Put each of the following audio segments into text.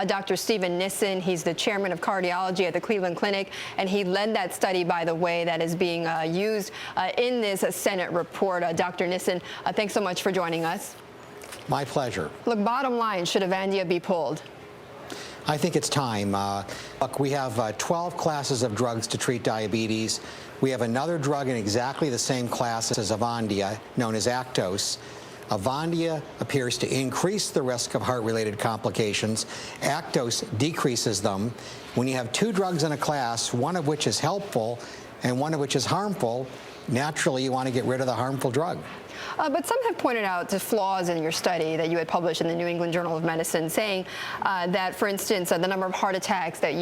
Dr. Stephen Nissen. He's the chairman of cardiology at the Cleveland Clinic, and he led that study, by the way, that is being used in this Senate report. Dr. Nissen, thanks so much for joining us. My pleasure. Look, bottom line, should Avandia be pulled? I think it's time. Look, we have 12 classes of drugs to treat diabetes. We have another drug in exactly the same class as Avandia, known as Actos. Avandia appears to increase the risk of heart-related complications. Actos decreases them. When you have two drugs in a class, one of which is helpful and one of which is harmful, naturally you want to get rid of the harmful drug. But some have pointed out the flaws in your study that you had published in the New England Journal of Medicine, saying that, for instance, the number of heart attacks that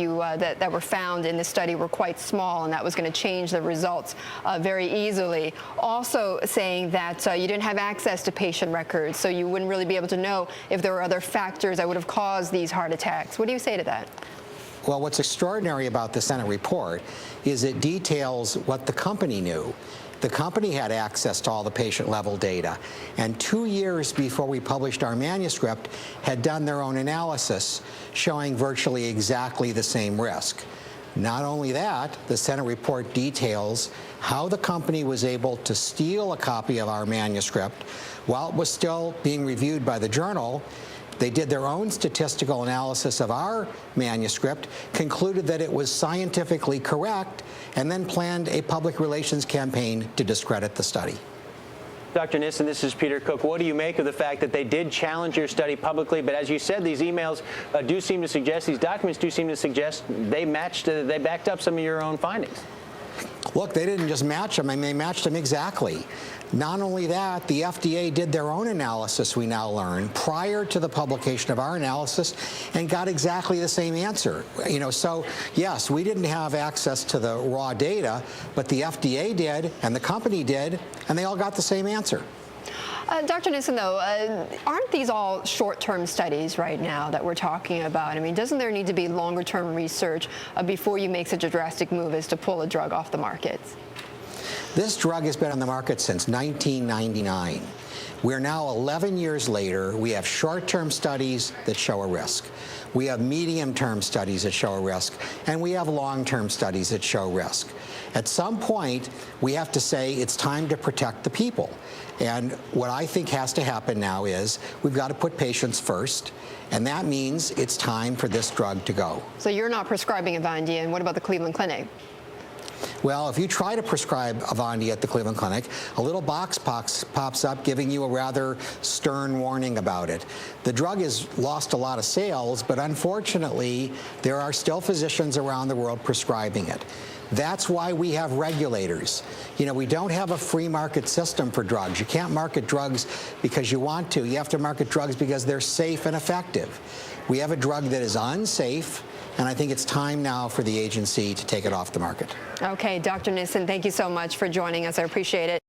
that were found in this study were quite small, and that was going to change the results very easily. Also saying that you didn't have access to patient records, so you wouldn't really be able to know if there were other factors that would have caused these heart attacks. What do you say to that? Well, what's extraordinary about the Senate report is it details what the company knew. The company had access to all the patient-level data, and 2 years before we published our manuscript, had done their own analysis, showing virtually exactly the same risk. Not only that, the Senate report details how the company was able to steal a copy of our manuscript while it was still being reviewed by the journal. They did their own statistical analysis of our manuscript, concluded that it was scientifically correct, and then planned a public relations campaign to discredit the study. Dr. Nissen, this is Peter Cook. What do you make of the fact that they did challenge your study publicly, but as you said, these emails do seem to suggest, these documents do seem to suggest they backed up some of your own findings? Look, they didn't just match them, I mean, they matched them exactly. Not only that, the FDA did their own analysis, we now learn, prior to the publication of our analysis, and got exactly the same answer. You know, so yes, we didn't have access to the raw data, but the FDA did, and the company did, and they all got the same answer. Dr. Nissen, though, aren't these all short-term studies right now that we're talking about? I mean, doesn't there need to be longer-term research before you make such a drastic move as to pull a drug off the market? This drug has been on the market since 1999. We're now 11 years later. We have short-term studies that show a risk. We have medium-term studies that show a risk, and we have long-term studies that show risk. At some point, we have to say it's time to protect the people. And what I think has to happen now is we've got to put patients first, and that means it's time for this drug to go. So you're not prescribing Avandia, and what about the Cleveland Clinic? Well, if you try to prescribe Avandia at the Cleveland Clinic, a little box pops up giving you a rather stern warning about it. The drug has lost a lot of sales, but unfortunately, there are still physicians around the world prescribing it. That's why we have regulators. You know, we don't have a free market system for drugs. You can't market drugs because you want to. You have to market drugs because they're safe and effective. We have a drug that is unsafe, and I think it's time now for the agency to take it off the market. Okay, Dr. Nissen, thank you so much for joining us. I appreciate it.